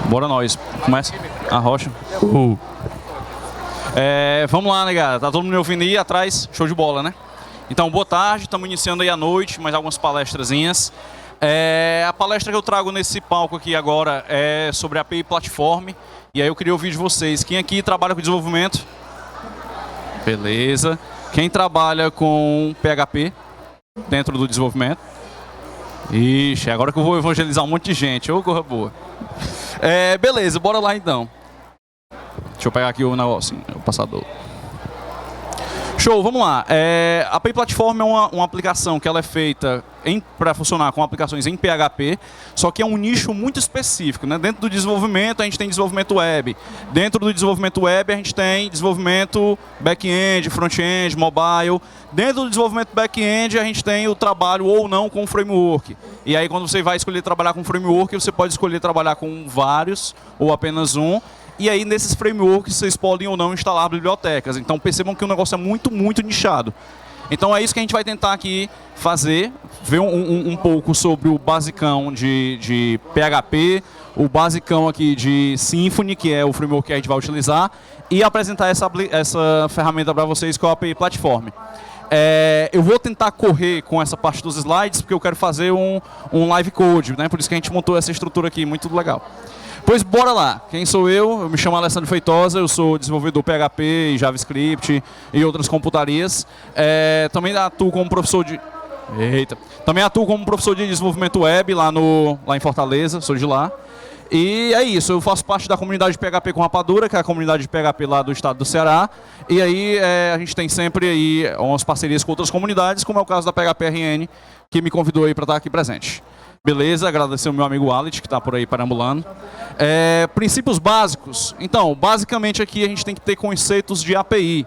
Bora nós. Começa a rocha. Vamos lá, né, galera? Tá todo mundo me ouvindo aí atrás? Show de bola, né? Então, boa tarde. Estamos iniciando aí à noite, mais algumas palestrazinhas. A palestra que eu trago nesse palco aqui agora é sobre a API Platform. E aí eu queria ouvir de vocês. Quem aqui trabalha com desenvolvimento? Beleza. Quem trabalha com PHP dentro do desenvolvimento? Ixi, agora que eu vou evangelizar um monte de gente. Ô, corra boa. Beleza, bora lá então. Deixa eu pegar aqui o negócio, o passador. Show, vamos lá. A API Platform é uma aplicação que ela é feita para funcionar com aplicações em PHP, só que é um nicho muito específico, né? Dentro do desenvolvimento, a gente tem desenvolvimento web. Dentro do desenvolvimento web, a gente tem desenvolvimento back-end, front-end, mobile. Dentro do desenvolvimento back-end, a gente tem o trabalho ou não com o framework. E aí, quando você vai escolher trabalhar com framework, você pode escolher trabalhar com vários ou apenas um. E aí, nesses frameworks, vocês podem ou não instalar bibliotecas. Então, percebam que o negócio é muito, muito nichado. Então, é isso que a gente vai tentar aqui fazer, ver um pouco sobre o basicão de PHP, o basicão aqui de Symfony, que é o framework que a gente vai utilizar, e apresentar essa ferramenta para vocês com a API Platform. Eu vou tentar correr com essa parte dos slides, porque eu quero fazer um live code, né? Por isso que a gente montou essa estrutura aqui, muito legal. Pois bora lá. Quem sou eu? Eu me chamo Alessandro Feitosa, eu sou desenvolvedor PHP e JavaScript e outras computarias. Também atuo como professor de... Também atuo como professor de desenvolvimento web lá em Fortaleza, sou de lá. E é isso, eu faço parte da comunidade de PHP com Rapadura, que é a comunidade de PHP lá do estado do Ceará. E aí a gente tem sempre aí umas parcerias com outras comunidades, como é o caso da PHP-RN, que me convidou aí para estar aqui presente. Beleza, agradecer ao meu amigo Alit, que está por aí perambulando. Princípios básicos. Então, basicamente aqui a gente tem que ter conceitos de API.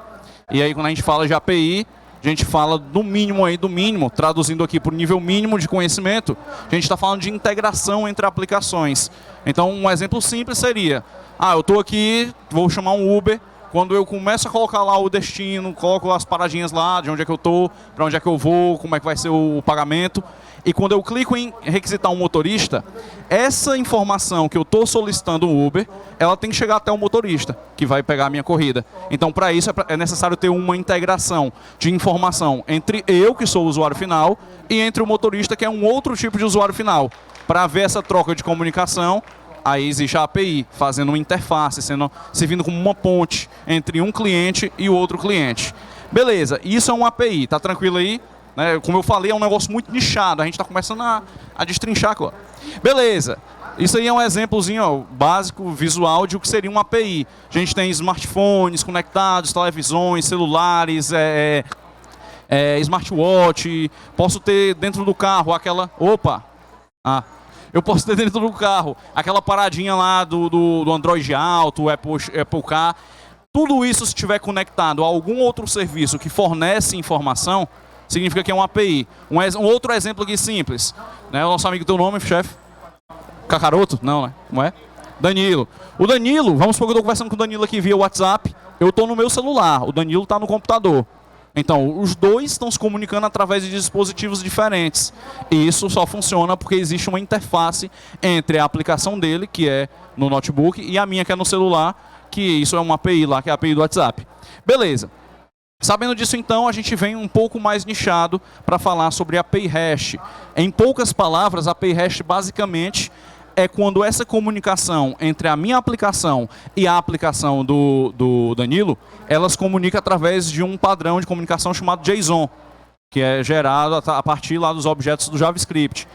E aí quando a gente fala de API, a gente fala do mínimo, traduzindo aqui para o nível mínimo de conhecimento, a gente está falando de integração entre aplicações. Então, um exemplo simples seria, eu estou aqui, vou chamar um Uber, quando eu começo a colocar lá o destino, coloco as paradinhas lá, de onde é que eu estou, para onde é que eu vou, como é que vai ser o pagamento. E quando eu clico em requisitar um motorista, essa informação que eu estou solicitando o Uber, ela tem que chegar até o motorista, que vai pegar a minha corrida. Então, para isso, é necessário ter uma integração de informação entre eu, que sou o usuário final, e entre o motorista, que é um outro tipo de usuário final. Para haver essa troca de comunicação, aí existe a API, fazendo uma interface, servindo como uma ponte entre um cliente e o outro cliente. Beleza, isso é uma API, tá tranquilo aí? Como eu falei, é um negócio muito nichado, a gente está começando a destrinchar agora. Beleza, isso aí é um exemplozinho básico, visual, de o que seria uma API. A gente tem smartphones conectados, televisões, celulares, smartwatch, posso ter dentro do carro aquela... Eu posso ter dentro do carro aquela paradinha lá do Android Auto, Apple Car. Tudo isso, se estiver conectado a algum outro serviço que fornece informação, significa que é uma API. Um outro exemplo aqui simples. O nosso amigo, teu nome, chefe? Cacaroto? Não, né? Como é? Danilo. O Danilo, vamos supor que eu estou conversando com o Danilo aqui via WhatsApp. Eu estou no meu celular, o Danilo está no computador. Então, os dois estão se comunicando através de dispositivos diferentes. E isso só funciona porque existe uma interface entre a aplicação dele, que é no notebook, e a minha, que é no celular, que isso é uma API lá, que é a API do WhatsApp. Beleza. Sabendo disso, então, a gente vem um pouco mais nichado para falar sobre a API Hash. Em poucas palavras, a API Hash basicamente é quando essa comunicação entre a minha aplicação e a aplicação do Danilo, elas comunicam através de um padrão de comunicação chamado JSON, que é gerado a partir lá dos objetos do JavaScript.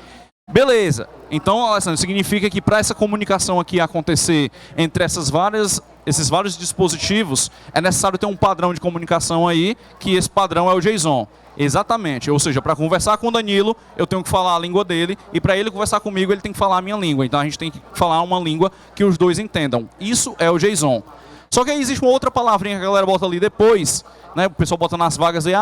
Beleza. Então, Alessandro, significa que para essa comunicação aqui acontecer entre esses vários dispositivos, é necessário ter um padrão de comunicação aí, que esse padrão é o JSON. Exatamente. Ou seja, para conversar com o Danilo, eu tenho que falar a língua dele, e para ele conversar comigo, ele tem que falar a minha língua. Então, a gente tem que falar uma língua que os dois entendam. Isso é o JSON. Só que aí existe uma outra palavrinha que a galera bota ali depois, né? O pessoal bota nas vagas aí,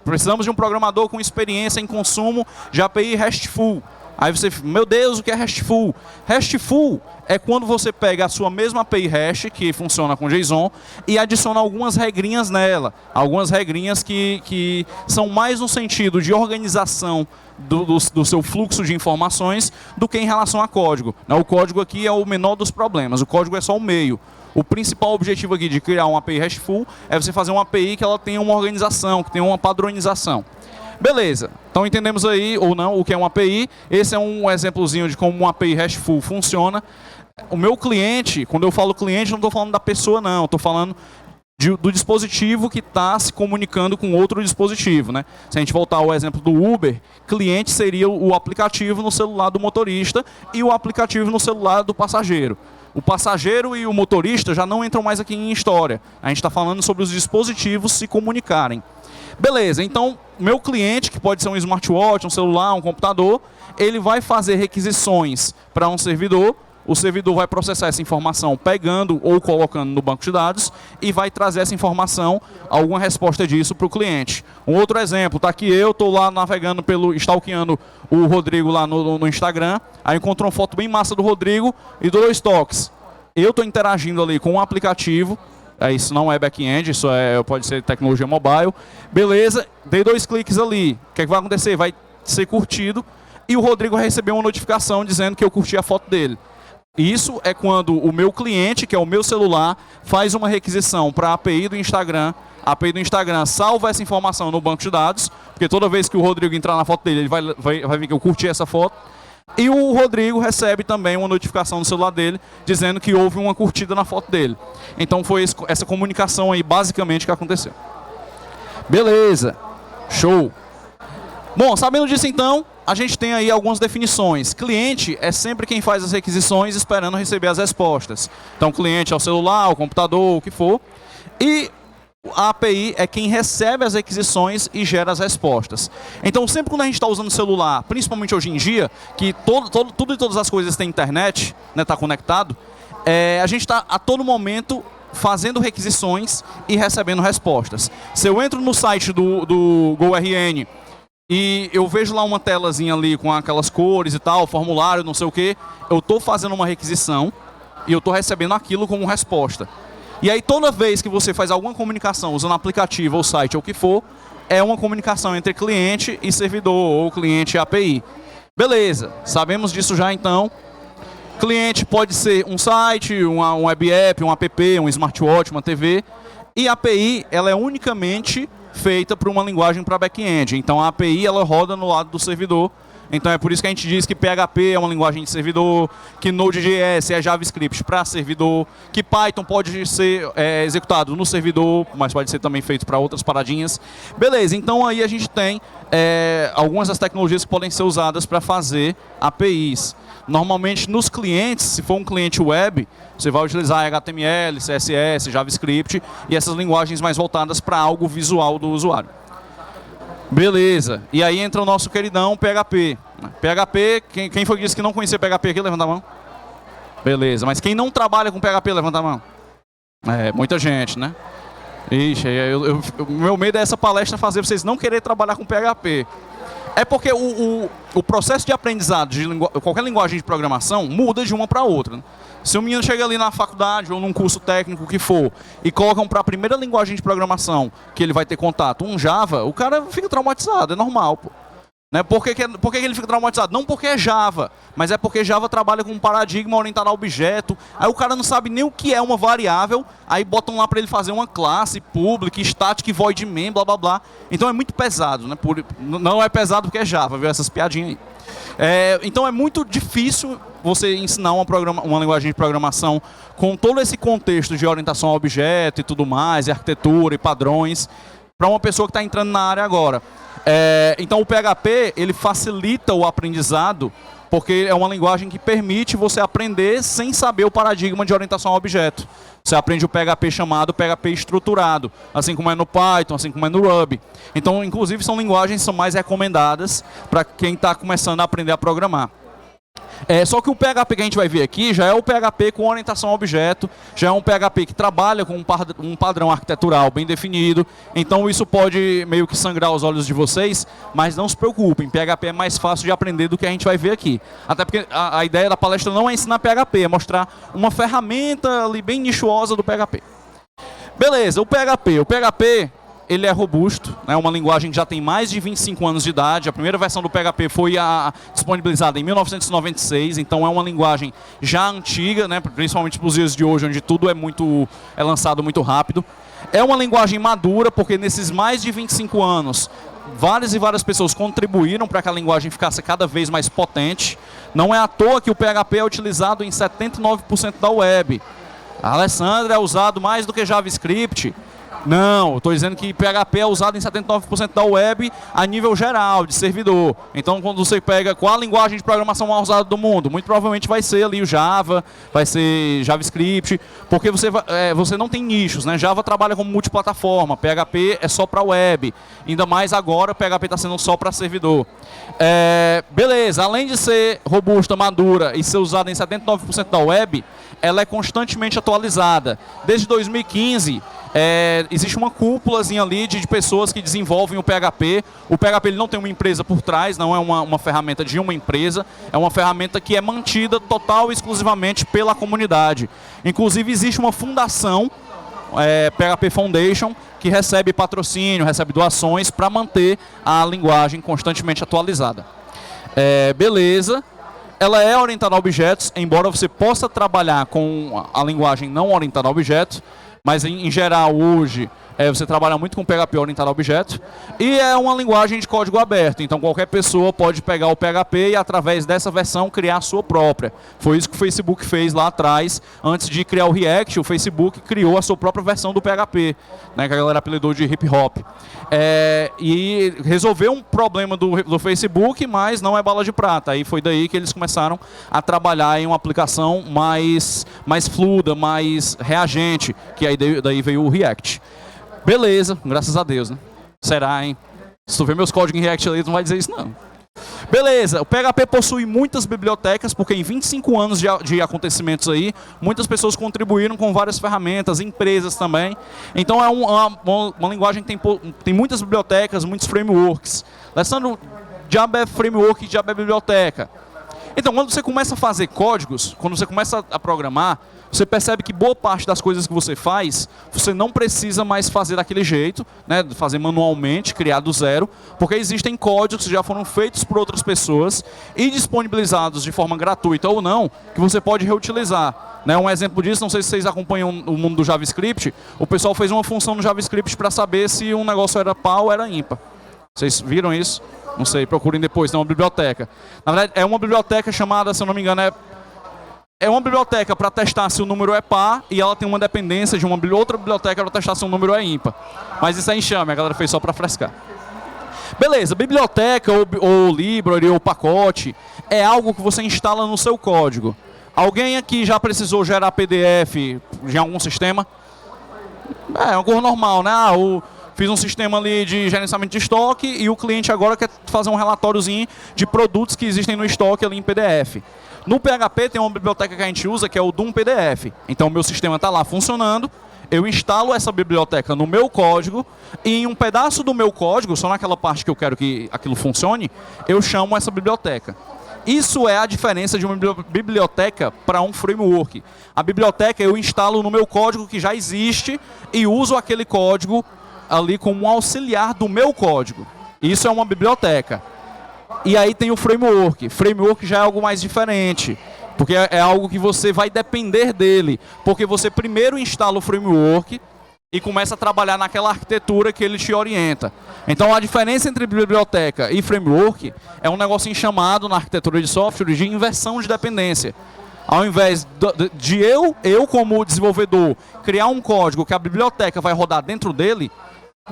precisamos de um programador com experiência em consumo de API RESTful. Aí você, meu Deus, o que é RESTful? RESTful é quando você pega a sua mesma API REST, que funciona com JSON, e adiciona algumas regrinhas nela. Algumas regrinhas que são mais no sentido de organização do seu fluxo de informações do que em relação a código. O código aqui é o menor dos problemas, o código é só o meio. O principal objetivo aqui de criar uma API RESTful é você fazer uma API que ela tenha uma organização, que tenha uma padronização. Beleza, então entendemos aí, ou não, o que é uma API. Esse é um exemplozinho de como uma API RESTful funciona. O meu cliente, quando eu falo cliente, não estou falando da pessoa não, estou falando do dispositivo que está se comunicando com outro dispositivo, né? Se a gente voltar ao exemplo do Uber, cliente seria o aplicativo no celular do motorista e o aplicativo no celular do passageiro. O passageiro e o motorista já não entram mais aqui em história. A gente está falando sobre os dispositivos se comunicarem. Beleza, então, meu cliente, que pode ser um smartwatch, um celular, um computador, ele vai fazer requisições para um servidor, o servidor vai processar essa informação pegando ou colocando no banco de dados e vai trazer essa informação, alguma resposta disso para o cliente. Um outro exemplo, está aqui eu, estou lá navegando stalkeando o Rodrigo lá no Instagram, aí encontro uma foto bem massa do Rodrigo e dou 2 toques. Eu estou interagindo ali com um aplicativo, isso não é back-end, isso pode ser tecnologia mobile. Beleza, dei 2 cliques ali. O que vai acontecer? Vai ser curtido e o Rodrigo vai receber uma notificação dizendo que eu curti a foto dele. Isso é quando o meu cliente, que é o meu celular, faz uma requisição para a API do Instagram. A API do Instagram salva essa informação no banco de dados, porque toda vez que o Rodrigo entrar na foto dele, ele vai ver que eu curti essa foto. E o Rodrigo recebe também uma notificação no celular dele, dizendo que houve uma curtida na foto dele. Então foi essa comunicação aí, basicamente, que aconteceu. Beleza. Show. Bom, sabendo disso então, a gente tem aí algumas definições. Cliente é sempre quem faz as requisições esperando receber as respostas. Então, cliente é o celular, o computador, o que for. E a API é quem recebe as requisições e gera as respostas. Então, sempre quando a gente está usando o celular, principalmente hoje em dia, que tudo e todas as coisas têm internet, né, tá conectado, a gente está a todo momento fazendo requisições e recebendo respostas. Se eu entro no site do GoRN e eu vejo lá uma telazinha ali com aquelas cores e tal, formulário, não sei o que, eu estou fazendo uma requisição e eu estou recebendo aquilo como resposta. E aí toda vez que você faz alguma comunicação usando aplicativo ou site ou o que for, é uma comunicação entre cliente e servidor ou cliente e API. Beleza, sabemos disso já então. Cliente pode ser um site, um web app, um app, um smartwatch, uma TV. E a API ela é unicamente feita por uma linguagem para back-end. Então a API ela roda no lado do servidor. Então é por isso que a gente diz que PHP é uma linguagem de servidor, que Node.js é JavaScript para servidor, que Python pode ser executado no servidor, mas pode ser também feito para outras paradinhas. Beleza, então aí a gente tem algumas das tecnologias que podem ser usadas para fazer APIs. Normalmente nos clientes, se for um cliente web, você vai utilizar HTML, CSS, JavaScript e essas linguagens mais voltadas para algo visual do usuário. Beleza, e aí entra o nosso queridão PHP. PHP, quem foi que disse que não conhecia PHP aqui? Levanta a mão. Beleza, mas quem não trabalha com PHP, levanta a mão. Muita gente, né? Ixi, o meu medo é essa palestra fazer vocês não querer trabalhar com PHP. É porque o processo de aprendizado de qualquer linguagem de programação muda de uma para outra. Se o menino chega ali na faculdade ou num curso técnico que for e colocam para a primeira linguagem de programação que ele vai ter contato, um Java, o cara fica traumatizado, é normal, pô. Né? Por que ele fica traumatizado? Não porque é Java, mas é porque Java trabalha com um paradigma orientado a objeto. Aí o cara não sabe nem o que é uma variável, aí botam lá para ele fazer uma classe, public, static, void main, blá blá blá. Então é muito pesado, né? Não é pesado porque é Java, viu? Essas piadinhas aí. Então é muito difícil você ensinar uma linguagem de programação com todo esse contexto de orientação a objeto e tudo mais, e arquitetura e padrões, para uma pessoa que está entrando na área agora. Então o PHP ele facilita o aprendizado, porque é uma linguagem que permite você aprender sem saber o paradigma de orientação a objeto. Você aprende o PHP chamado PHP estruturado, assim como é no Python, assim como é no Ruby. Então, inclusive, são linguagens que são mais recomendadas para quem está começando a aprender a programar. Só que o PHP que a gente vai ver aqui já é o PHP com orientação a objeto, já é um PHP que trabalha com um padrão arquitetural bem definido, então isso pode meio que sangrar os olhos de vocês, mas não se preocupem, PHP é mais fácil de aprender do que a gente vai ver aqui. Até porque a ideia da palestra não é ensinar PHP, é mostrar uma ferramenta ali bem nichosa do PHP. Beleza, o PHP ele é robusto, é uma linguagem que já tem mais de 25 anos de idade. A primeira versão do PHP foi disponibilizada em 1996, então é uma linguagem já antiga, né, principalmente para os dias de hoje, onde tudo é lançado muito rápido. É uma linguagem madura, porque nesses mais de 25 anos, várias e várias pessoas contribuíram para que a linguagem ficasse cada vez mais potente. Não é à toa que o PHP é utilizado em 79% da web. A Alessandra é usado mais do que JavaScript. Não, estou dizendo que PHP é usado em 79% da web a nível geral, de servidor. Então, quando você pega qual a linguagem de programação mais usada do mundo, muito provavelmente vai ser ali o Java, vai ser JavaScript, porque você não tem nichos, né? Java trabalha como multiplataforma, PHP é só para web, ainda mais agora o PHP está sendo só para servidor. Beleza, além de ser robusta, madura e ser usada em 79% da web, ela é constantemente atualizada. Desde 2015, existe uma cúpulazinha ali de pessoas que desenvolvem o PHP. O PHP ele não tem uma empresa por trás, não é uma ferramenta de uma empresa, é uma ferramenta que é mantida total e exclusivamente pela comunidade. Inclusive existe uma fundação, PHP Foundation, que recebe patrocínio, recebe doações para manter a linguagem constantemente atualizada. Beleza. Ela é orientada a objetos, embora você possa trabalhar com a linguagem não orientada a objetos, mas em geral hoje você trabalha muito com PHP orientado a objeto, e é uma linguagem de código aberto, então qualquer pessoa pode pegar o PHP e através dessa versão criar a sua própria. Foi isso que o Facebook fez lá atrás, antes de criar o React, o Facebook criou a sua própria versão do PHP, né, que a galera apelidou de hip hop. E resolveu um problema do Facebook, mas não é bala de prata. Aí foi daí que eles começaram a trabalhar em uma aplicação mais fluida, mais reagente, que aí daí veio o React. Beleza, graças a Deus, né? Será, hein? Se tu ver meus códigos em React ali, tu não vai dizer isso, não. Beleza, o PHP possui muitas bibliotecas, porque em 25 anos de acontecimentos aí, muitas pessoas contribuíram com várias ferramentas, empresas também. Então é uma linguagem que tem muitas bibliotecas, muitos frameworks. Alessandro, diabo é framework, diabo é biblioteca. Então, quando você começa a fazer códigos, quando você começa a programar, você percebe que boa parte das coisas que você faz, você não precisa mais fazer daquele jeito, né, fazer manualmente, criar do zero, porque existem códigos que já foram feitos por outras pessoas e disponibilizados de forma gratuita ou não, que você pode reutilizar. Né, um exemplo disso, não sei se vocês acompanham o mundo do JavaScript, o pessoal fez uma função no JavaScript para saber se um negócio era par ou era ímpar. Vocês viram isso? Não sei, procurem depois, tem uma biblioteca. Na verdade, é uma biblioteca chamada, se eu não me engano, é uma biblioteca para testar se o número é par e ela tem uma dependência de uma outra biblioteca para testar se o número é ímpar. Mas isso é enxame, a galera fez só para frescar. Beleza, biblioteca ou library ou pacote é algo que você instala no seu código. Alguém aqui já precisou gerar PDF de algum sistema? É uma coisa normal, né? Fiz um sistema ali de gerenciamento de estoque e o cliente agora quer fazer um relatóriozinho de produtos que existem no estoque ali em PDF. No PHP tem uma biblioteca que a gente usa que é o Doom PDF. Então o meu sistema está lá funcionando, eu instalo essa biblioteca no meu código e em um pedaço do meu código, só naquela parte que eu quero que aquilo funcione, eu chamo essa biblioteca. Isso é a diferença de uma biblioteca para um framework. A biblioteca eu instalo no meu código que já existe e uso aquele código ali como um auxiliar do meu código. Isso é uma biblioteca. E aí tem o framework. Framework já é algo mais diferente, porque é algo que você vai depender dele, porque você primeiro instala o framework e começa a trabalhar naquela arquitetura que ele te orienta. Então a diferença entre biblioteca e framework é um negocinho chamado na arquitetura de software de inversão de dependência. Ao invés de eu como desenvolvedor criar um código que a biblioteca vai rodar dentro dele,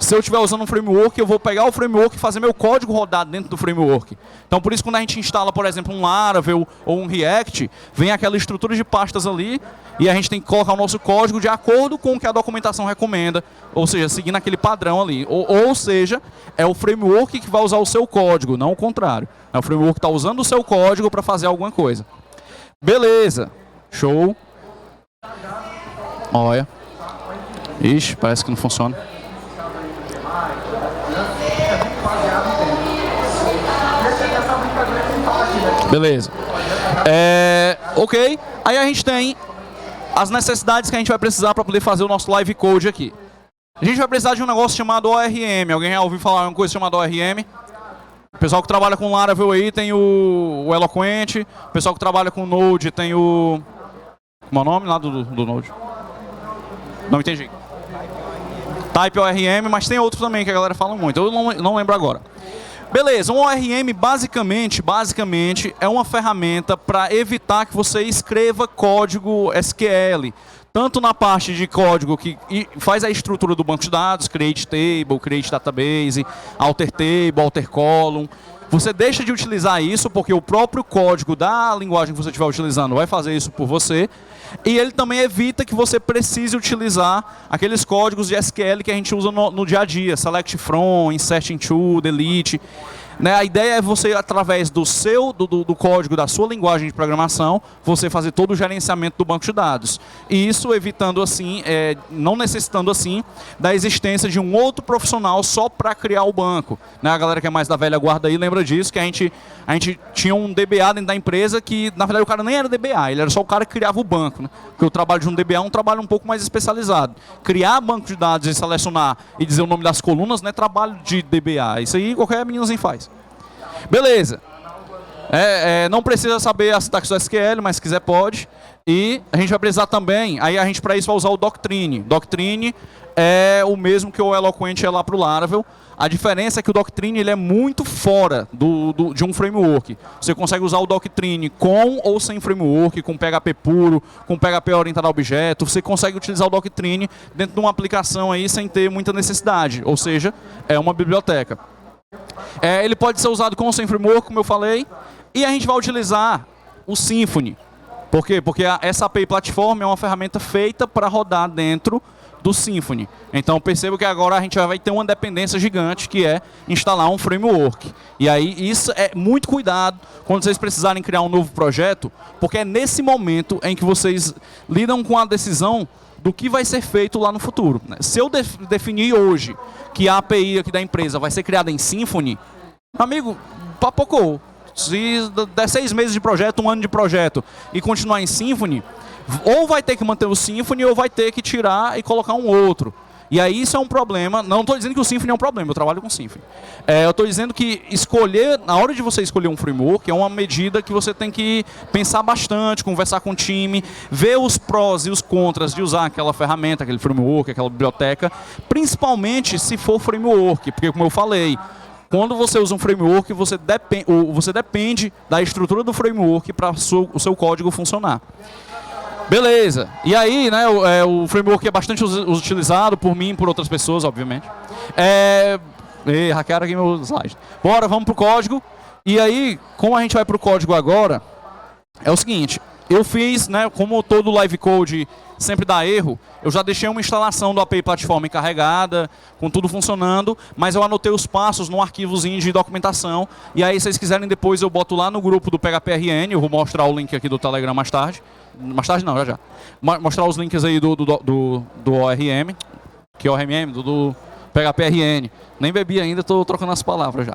Se eu estiver usando um framework, eu vou pegar o framework e fazer meu código rodar dentro do framework. Então, por isso, quando a gente instala, por exemplo, um Laravel ou um React, vem aquela estrutura de pastas ali e a gente tem que colocar o nosso código de acordo com o que a documentação recomenda, ou seja, seguindo aquele padrão ali. Ou seja, é o framework que vai usar o seu código, não o contrário. É o framework que está usando o seu código para fazer alguma coisa. Beleza. Show. Olha. Ixi, parece que não funciona. Beleza. Ok. Aí a gente tem as necessidades que a gente vai precisar para poder fazer o nosso live code aqui. A gente vai precisar de um negócio chamado ORM. Alguém já ouviu falar uma coisa chamada ORM? O pessoal que trabalha com Laravel aí tem o Eloquent. O pessoal que trabalha com Node tem o... Como é o nome lá do Node? Não entendi. Type ORM, mas tem outros também que a galera fala muito. Eu não lembro agora. Beleza, um ORM basicamente é uma ferramenta para evitar que você escreva código SQL. Tanto na parte de código que faz a estrutura do banco de dados, create table, create database, alter table, alter column. Você deixa de utilizar isso porque o próprio código da linguagem que você estiver utilizando vai fazer isso por você. E ele também evita que você precise utilizar aqueles códigos de SQL que a gente usa no dia a dia. Select from, insert into, delete. Né? A ideia é você, através do código da sua linguagem de programação, você fazer todo o gerenciamento do banco de dados. E isso evitando assim, não necessitando assim, da existência de um outro profissional só para criar o banco. Né? A galera que é mais da velha guarda aí lembra disso, que a gente tinha um DBA dentro da empresa que, na verdade, o cara nem era DBA, ele era só o cara que criava o banco. Né? Porque o trabalho de um DBA é um trabalho um pouco mais especializado. Criar banco de dados e selecionar e dizer o nome das colunas não é trabalho de DBA. Isso aí qualquer meninozinho faz. Beleza. Não precisa saber a sintaxe do SQL, mas se quiser pode. E a gente vai precisar também, aí a gente para isso vai usar o Doctrine. Doctrine é o mesmo que o Eloquent é lá para o Laravel. A diferença é que o Doctrine ele é muito fora de um framework. Você consegue usar o Doctrine com ou sem framework, com PHP puro, com PHP orientado a objeto. Você consegue utilizar o Doctrine dentro de uma aplicação aí sem ter muita necessidade. Ou seja, é uma biblioteca. Ele pode ser usado com ou sem framework, como eu falei. E a gente vai utilizar o Symfony. Por quê? Porque essa API Platform é uma ferramenta feita para rodar dentro do Symfony. Então perceba que agora a gente vai ter uma dependência gigante, que é instalar um framework. E aí isso é muito cuidado quando vocês precisarem criar um novo projeto, porque é nesse momento em que vocês lidam com a decisão do que vai ser feito lá no futuro. Se eu definir hoje que a API aqui da empresa vai ser criada em Symfony, amigo, papocou. Se der 6 meses de projeto, 1 ano de projeto e continuar em Symfony, ou vai ter que manter o Symfony ou vai ter que tirar e colocar um outro. E aí isso é um problema. Não estou dizendo que o Symfony é um problema, eu trabalho com Symfony. Eu estou dizendo que na hora de você escolher um framework, é uma medida que você tem que pensar bastante, conversar com o time, ver os prós e os contras de usar aquela ferramenta, aquele framework, aquela biblioteca, principalmente se for framework, porque como eu falei, quando você usa um framework, você depende da estrutura do framework para o seu código funcionar. Beleza. E aí, né, o framework é bastante utilizado por mim e por outras pessoas, obviamente. Hackearam aqui meu slide. Bora, vamos pro código. E aí, como a gente vai pro código agora, é o seguinte. Eu fiz, né, como todo live code sempre dá erro, eu já deixei uma instalação do API Platform encarregada, com tudo funcionando, mas eu anotei os passos num arquivozinho de documentação, e aí se vocês quiserem depois eu boto lá no grupo do PHPRN, eu vou mostrar o link aqui do Telegram mais tarde. Mais tarde não, já. Mostrar os links aí do ORM, que é o ORM, do PHPRN. Nem bebi ainda, estou trocando as palavras já.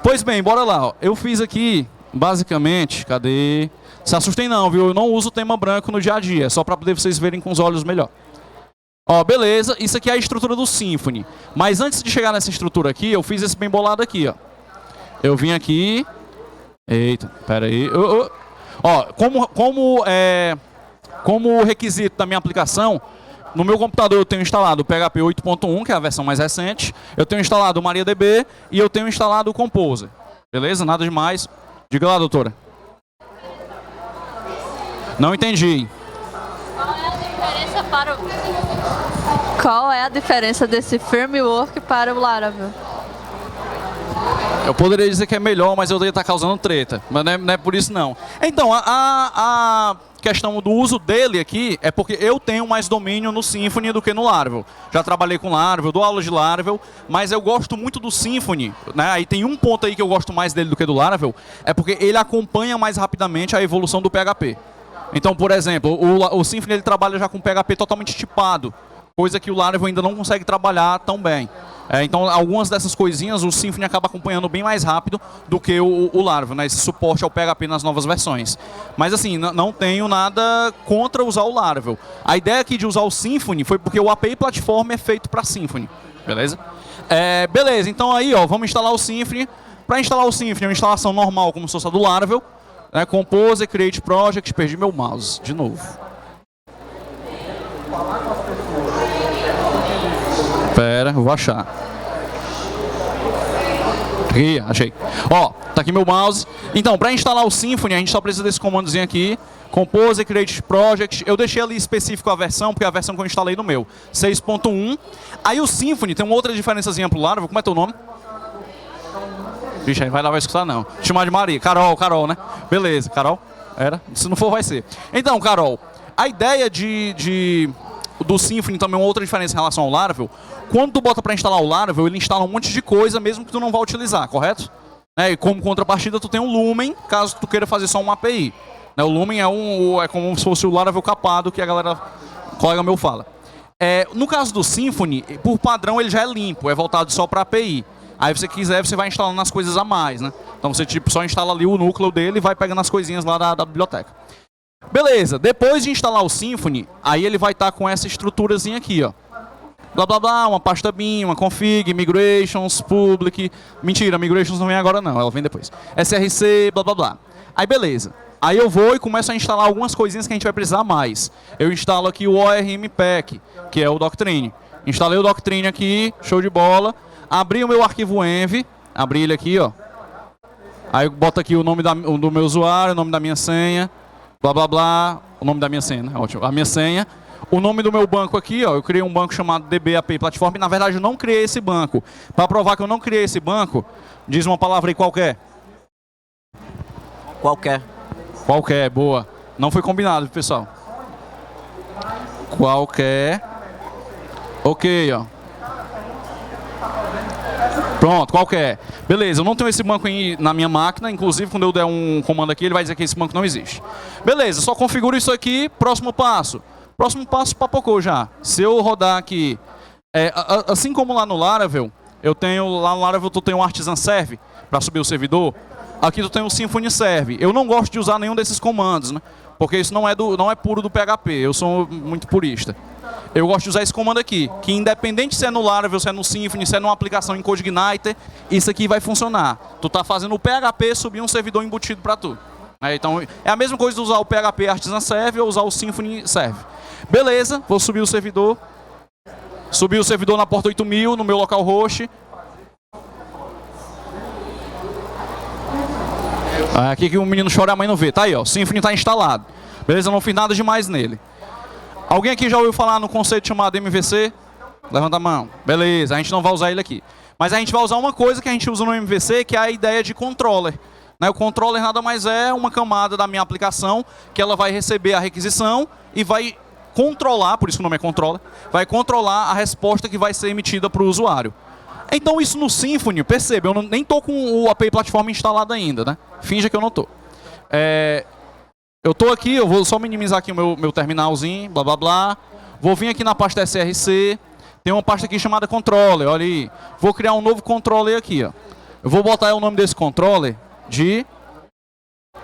Pois bem, bora lá. Ó. Eu fiz aqui, basicamente, cadê... Se assustem não, viu? Eu não uso o tema branco no dia a dia, é só para poder vocês verem com os olhos melhor. Ó, beleza, isso aqui é a estrutura do Symfony. Mas antes de chegar nessa estrutura aqui, eu fiz esse bem bolado aqui, ó. Eu vim aqui... Eita, pera aí. Ó, como requisito da minha aplicação, no meu computador eu tenho instalado o PHP 8.1, que é a versão mais recente. Eu tenho instalado o MariaDB e eu tenho instalado o Composer. Beleza? Nada demais. Diga lá, doutora. Não entendi. Qual é a diferença para o... Qual é a diferença desse framework para o Laravel? Eu poderia dizer que é melhor, mas eu deveria estar causando treta. Mas não é por isso, não. Então, a questão do uso dele aqui é porque eu tenho mais domínio no Symfony do que no Laravel. Já trabalhei com Laravel, dou aula de Laravel, mas eu gosto muito do Symfony, né? Aí tem um ponto aí que eu gosto mais dele do que do Laravel, é porque ele acompanha mais rapidamente a evolução do PHP. Então, por exemplo, o Symfony ele trabalha já com PHP totalmente tipado, coisa que o Laravel ainda não consegue trabalhar tão bem. Então, algumas dessas coisinhas o Symfony acaba acompanhando bem mais rápido do que o Laravel, né? Esse suporte ao PHP nas novas versões. Mas assim, não tenho nada contra usar o Laravel. A ideia aqui de usar o Symfony foi porque o API Platform é feito para Symfony, beleza? Beleza, então aí ó, vamos instalar o Symfony. Para instalar o Symfony, é uma instalação normal, como se fosse a do Laravel. Compose, Create Project, perdi meu mouse, de novo. Pera, eu vou achar. Aqui, achei. Ó, tá aqui meu mouse. Então, para instalar o Symfony, a gente só precisa desse comandozinho aqui. Compose, Create Project. Eu deixei ali específico a versão, porque é a versão que eu instalei no meu. 6.1. Aí o Symfony tem uma outra diferençazinha pro Laravel. Como é teu nome? Vixe, aí vai lá, vai escutar não. Vou chamar de Maria. Carol, né? Beleza, Carol? Era? Se não for, vai ser. Então, Carol, a ideia do Symfony também é uma outra diferença em relação ao Laravel. Quando tu bota para instalar o Laravel, ele instala um monte de coisa, mesmo que tu não vá utilizar, correto? E como contrapartida, tu tem o Lumen, caso tu queira fazer só uma API. O Lumen é como se fosse o Laravel capado, que a galera, colega meu, fala. No caso do Symfony, por padrão, ele já é limpo, é voltado só para API. Aí, se você quiser, você vai instalando as coisas a mais, né? Então, você só instala ali o núcleo dele e vai pegando as coisinhas lá da biblioteca. Beleza, depois de instalar o Symfony, aí ele vai estar com essa estruturazinha aqui, ó. Blá, blá, blá, uma pasta bin, uma config, migrations, public. Mentira, migrations não vem agora não, ela vem depois. SRC, blá, blá, blá. Aí, beleza. Aí eu vou e começo a instalar algumas coisinhas que a gente vai precisar mais. Eu instalo aqui o ORM Pack, que é o Doctrine. Instalei o Doctrine aqui, show de bola. Abri o meu arquivo env, abri ele aqui, ó. Aí eu boto aqui o nome do meu usuário, o nome da minha senha, blá, blá, blá. O nome da minha senha, né? Ótimo. A minha senha. O nome do meu banco aqui, ó, eu criei um banco chamado DB API Platform e, na verdade, eu não criei esse banco. Para provar que eu não criei esse banco, diz uma palavra aí qualquer. Qualquer. Qualquer, boa. Não foi combinado, pessoal. Qualquer. Ok, ó. Pronto, qualquer. Beleza, eu não tenho esse banco na minha máquina, inclusive quando eu der um comando aqui, ele vai dizer que esse banco não existe. Beleza, só configuro isso aqui, próximo passo. Próximo passo papocou já. Se eu rodar aqui, assim como lá no Laravel, lá no Laravel tu tem um Artisan Serve para subir o servidor. Aqui tu tem o Symfony Serve. Eu não gosto de usar nenhum desses comandos, né? Porque isso não é puro do PHP. Eu sou muito purista. Eu gosto de usar esse comando aqui, que independente se é no Laravel, se é no Symfony, se é numa aplicação em CodeIgniter, isso aqui vai funcionar. Tu tá fazendo o PHP subir um servidor embutido para tu. Então é a mesma coisa de usar o PHP Artisan Serve ou usar o Symfony Serve. Beleza, vou subir o servidor. Subi o servidor na porta 8000, no meu localhost. Aqui que o menino chora e a mãe não vê. Tá aí, ó. O Symfony está instalado. Beleza, eu não fiz nada demais nele. Alguém aqui já ouviu falar no conceito chamado MVC? Levanta a mão. Beleza, a gente não vai usar ele aqui. Mas a gente vai usar uma coisa que a gente usa no MVC, que é a ideia de controller. O controller nada mais é uma camada da minha aplicação, que ela vai receber a requisição e vai controlar, por isso que o nome é controller, vai controlar a resposta que vai ser emitida para o usuário. Então isso no Symfony, perceba, eu nem estou com o API Platform instalado ainda, né? Finja que eu não estou. Eu estou aqui, eu vou só minimizar aqui o meu terminalzinho, blá blá blá. Vou vir aqui na pasta SRC, tem uma pasta aqui chamada controller, olha aí. Vou criar um novo controller aqui, ó. Eu vou botar o nome desse controller de,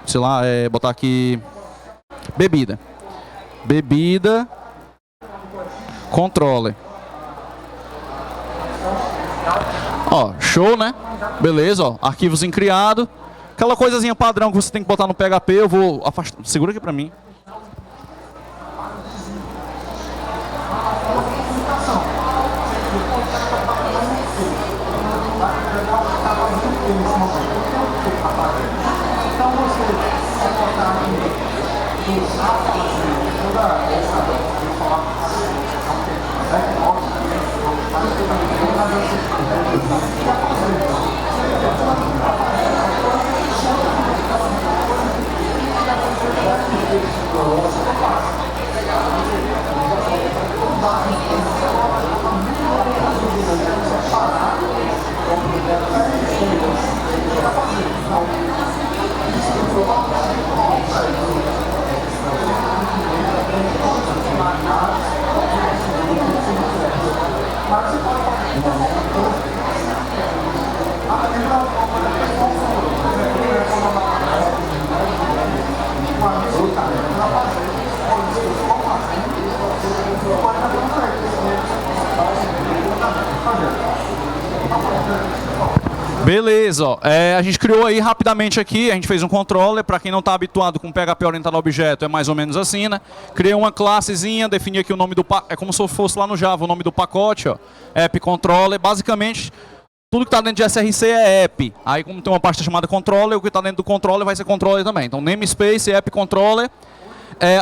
sei lá, botar aqui, bebida. Bebida, controller. Ó, show, né? Beleza, ó, arquivozinho criado. Aquela coisazinha padrão que você tem que botar no PHP, eu vou afastar. Segura aqui pra mim. Beleza, ó. A gente criou aí rapidamente aqui, a gente fez um controller, para quem não está habituado com PHP orientado a objeto, é mais ou menos assim, né? Criei uma classezinha, defini aqui o nome do é como se fosse lá no Java, o nome do pacote, ó, app controller, basicamente tudo que está dentro de SRC é app. Aí como tem uma pasta chamada controller, o que está dentro do controller vai ser controller também. Então namespace, app controller.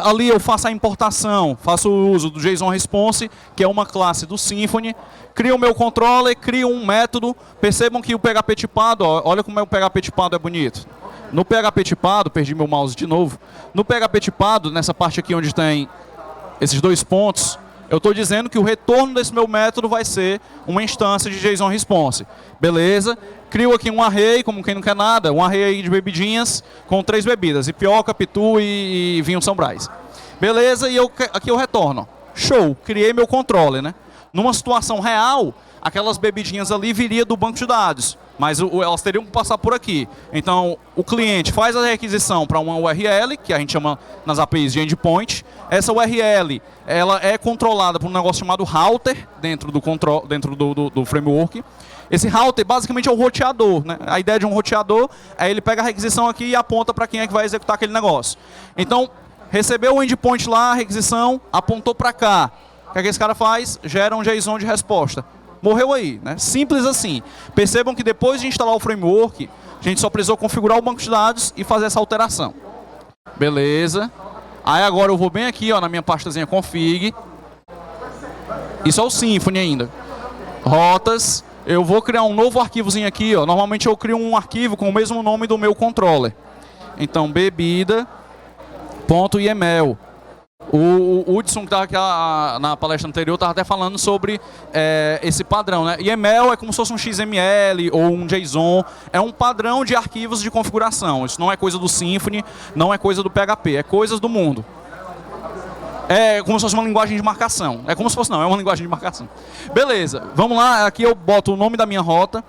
Ali eu faço a importação, faço o uso do JSON Response, que é uma classe do Symfony. Crio o meu controller, crio um método. Percebam que o PHP tipado, ó, olha como o PHP tipado é bonito. No PHP tipado, perdi meu mouse de novo. No PHP tipado, nessa parte aqui onde tem esses dois pontos, eu estou dizendo que o retorno desse meu método vai ser uma instância de JSON Response. Beleza? Crio aqui um array, como quem não quer nada, um array aí de bebidinhas com 3 bebidas, ipioca, pitu e vinho São Brás. Beleza? E aqui eu retorno. Show! Criei meu controller, né? Numa situação real, aquelas bebidinhas ali viria do banco de dados, mas elas teriam que passar por aqui. Então, o cliente faz a requisição para uma URL, que a gente chama nas APIs de endpoint. Essa URL, ela é controlada por um negócio chamado router dentro do framework. Esse router basicamente é o roteador, né? A ideia de um roteador é ele pega a requisição aqui e aponta para quem é que vai executar aquele negócio. Então, recebeu o endpoint lá, a requisição, apontou para cá. O que é que esse cara faz? Gera um JSON de resposta. Morreu aí, né? Simples assim. Percebam que depois de instalar o framework, a gente só precisou configurar o banco de dados e fazer essa alteração. Beleza. Aí agora eu vou bem aqui, ó, na minha pastazinha config. Isso é o Symfony ainda. Rotas. Eu vou criar um novo arquivozinho aqui, ó. Normalmente eu crio um arquivo com o mesmo nome do meu controller. Então, bebida.yml. O Hudson, que estava aqui na palestra anterior, estava até falando sobre esse padrão, né? YAML é como se fosse um XML ou um JSON. É um padrão de arquivos de configuração. Isso não é coisa do Symfony, não é coisa do PHP, é coisas do mundo. É como se fosse uma linguagem de marcação. É como se fosse, não, é uma linguagem de marcação. Beleza, vamos lá. Aqui eu boto o nome da minha rota.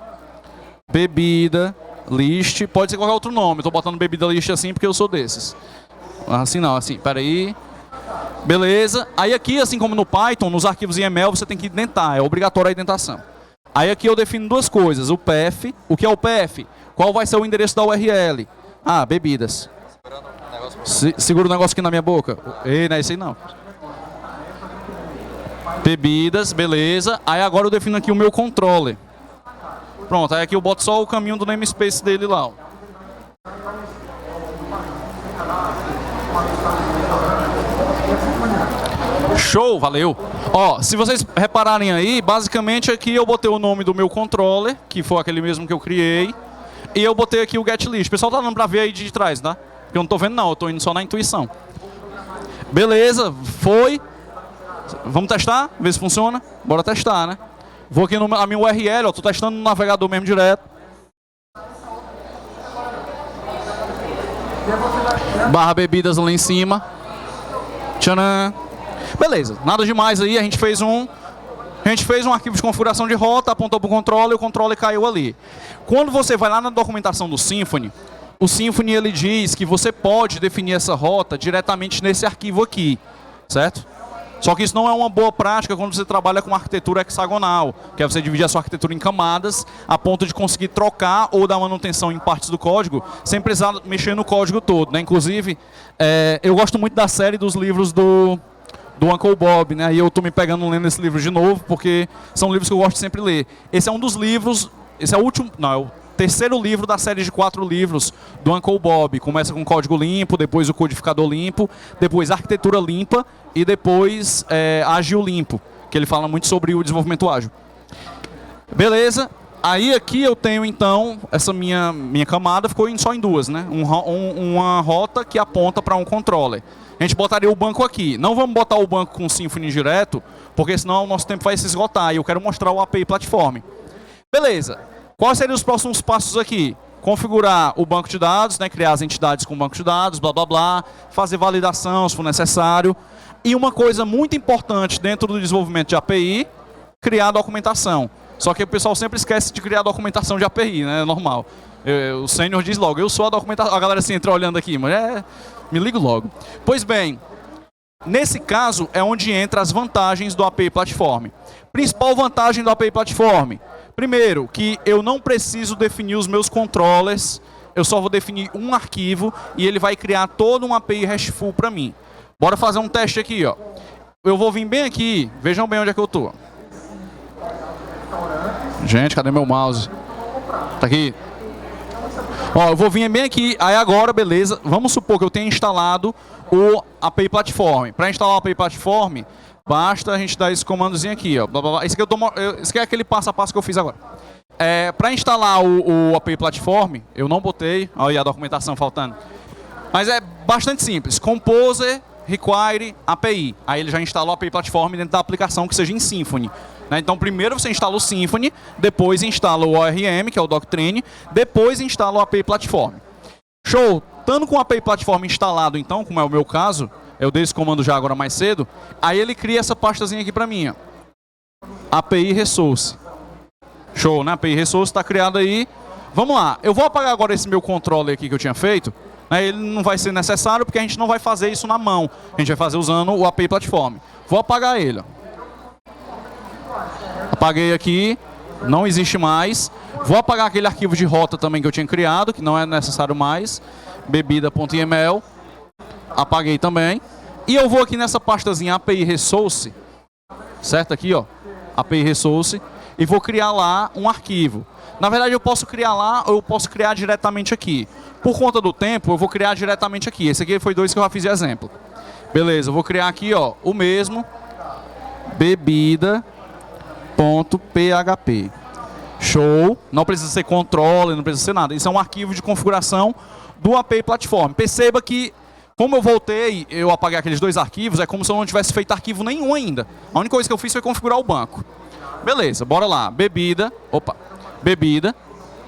Bebida, list. Pode ser qualquer outro nome. Estou botando bebida list assim porque eu sou desses. Assim não, assim, peraí. Beleza. Aí aqui, assim como no Python, nos arquivos YAML, você tem que identar. É obrigatório a indentação. Aí aqui eu defino duas coisas. O path. O que é o path? Qual vai ser o endereço da URL? Ah, bebidas. Segura o negócio aqui na minha boca. Ei, não é esse aí não. Bebidas, beleza. Aí agora eu defino aqui o meu controller. Pronto, aí aqui eu boto só o caminho do namespace dele lá, ó. Show, valeu. Ó, se vocês repararem aí, basicamente aqui eu botei o nome do meu controller, que foi aquele mesmo que eu criei, e eu botei aqui o getList. O pessoal tá dando pra ver aí de trás, tá? Porque eu não tô vendo não, eu tô indo só na intuição. Beleza, foi. Vamos testar, ver se funciona? Bora testar, né? Vou aqui na minha URL, ó, tô testando no navegador mesmo direto. Barra bebidas lá em cima. Tcharam. Beleza, nada demais aí, a gente fez um arquivo de configuração de rota, apontou para o controller e o controller caiu ali. Quando você vai lá na documentação do Symfony, o Symfony ele diz que você pode definir essa rota diretamente nesse arquivo aqui, certo? Só que isso não é uma boa prática quando você trabalha com arquitetura hexagonal, que é você dividir a sua arquitetura em camadas a ponto de conseguir trocar ou dar manutenção em partes do código sem precisar mexer no código todo, né? Inclusive, eu gosto muito da série dos livros do Uncle Bob, né? E eu estou me pegando lendo esse livro de novo, porque são livros que eu gosto de sempre ler. Esse é um dos livros, esse é o último, não, é o terceiro livro da série de 4 livros do Uncle Bob. Começa com código limpo, depois o codificador limpo, depois arquitetura limpa e depois ágil limpo, que ele fala muito sobre o desenvolvimento ágil. Beleza? Aí aqui eu tenho então, essa minha camada ficou só em duas, né? Uma rota que aponta para um controller. A gente botaria o banco aqui. Não vamos botar o banco com o Symfony direto, porque senão o nosso tempo vai se esgotar. E eu quero mostrar o API Platform. Beleza. Quais seriam os próximos passos aqui? Configurar o banco de dados, né? Criar as entidades com o banco de dados, blá, blá, blá. Fazer validação, se for necessário. E uma coisa muito importante dentro do desenvolvimento de API, criar documentação. Só que o pessoal sempre esquece de criar documentação de API, né? É normal. O sênior diz logo, eu sou a documentação. A galera assim entra olhando aqui, mas me ligo logo. Pois bem, nesse caso é onde entra as vantagens do API Platform. Principal vantagem do API Platform: Primeiro, que eu não preciso definir os meus controllers, eu só vou definir um arquivo e ele vai criar toda uma API RESTful para mim. Bora fazer um teste aqui, ó. Eu vou vir bem aqui, vejam bem onde é que eu tô. Gente, cadê meu mouse? Tá aqui. Ó, eu vou vir bem aqui, aí agora, beleza, vamos supor que eu tenha instalado o API Platform. Para instalar o API Platform, basta a gente dar esse comandozinho aqui, ó. Blá, blá, blá. Esse aqui é aquele passo a passo que eu fiz agora. Para instalar o API Platform, eu não botei, olha a documentação faltando. Mas é bastante simples. Composer require API. Aí ele já instalou a API Platform dentro da aplicação que seja em Symfony. Então primeiro você instala o Symfony, depois instala o ORM, que é o Doctrine, depois instala o API Platform. Show! Estando com o API Platform instalado então, como é o meu caso, eu dei esse comando já agora mais cedo, aí ele cria essa pastazinha aqui para mim, ó. API Resource. Show, né? API Resource está criado aí. Vamos lá, eu vou apagar agora esse meu controller aqui que eu tinha feito. Ele não vai ser necessário porque a gente não vai fazer isso na mão. A gente vai fazer usando o API Platform. Vou apagar ele, ó. Apaguei aqui, não existe mais. Vou apagar aquele arquivo de rota também que eu tinha criado, que não é necessário mais. Bebida.yml. Apaguei também. E eu vou aqui nessa pastazinha API Resource, certo? Aqui, ó, API Resource, e vou criar lá um arquivo. Na verdade, eu posso criar lá ou eu posso criar diretamente aqui. Por conta do tempo, eu vou criar diretamente aqui. Esse aqui foi dois que eu já fiz de exemplo. Beleza, eu vou criar aqui, ó, o mesmo bebida.php. Show. Não precisa ser controller, não precisa ser nada. Isso é um arquivo de configuração do API Platform. Perceba que, como eu voltei, eu apaguei aqueles dois arquivos, é como se eu não tivesse feito arquivo nenhum ainda. A única coisa que eu fiz foi configurar o banco. Beleza, bora lá. Bebida.